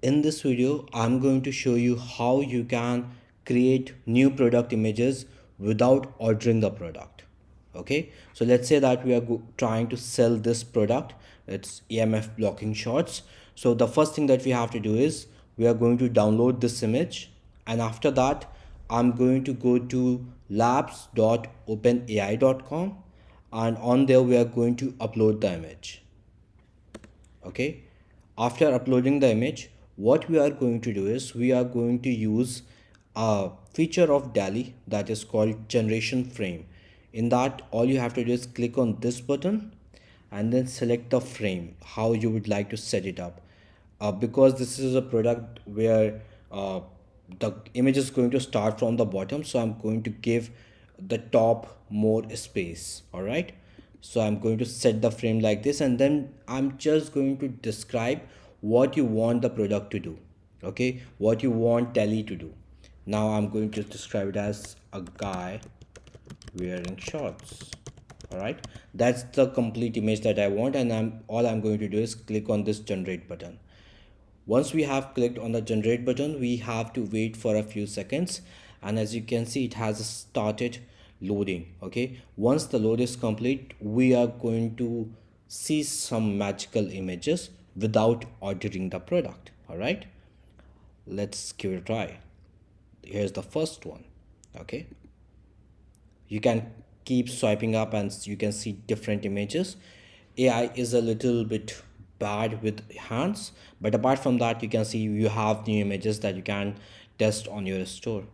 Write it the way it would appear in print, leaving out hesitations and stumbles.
In this video, I'm going to show you how you can create new product images without ordering the product. Okay, so let's say that we are trying to sell this product. It's EMF blocking shorts. So the first thing that we have to do is we are going to download this image, and after that I'm going to go to labs.openai.com, and on there we are going to upload the image. Okay, after uploading the image, what we are going to do is we are going to use a feature of DALI that is called generation frame. In that, all you have to do is click on this button and then select the frame how you would like to set it up. Because this is a product where the image is going to start from the bottom, so I'm going to give the top more space. All right, so I'm going to set the frame like this, and then I'm just going to describe what you want the product to do. Okay, what you want Telly to do. Now I'm going to describe it as a guy wearing shorts. All right, that's the complete image that I want, and I'm going to do is click on this generate button. Once we have clicked on the generate button, we have to wait for a few seconds, and as you can see, it has started loading. Okay, once the load is complete, we are going to see some magical images without ordering the product. All right, let's give it a try. Here's the first one. Okay, you can keep swiping up and you can see different images. AI is a little bit bad with hands, but apart from that, you can see you have new images that you can test on your store.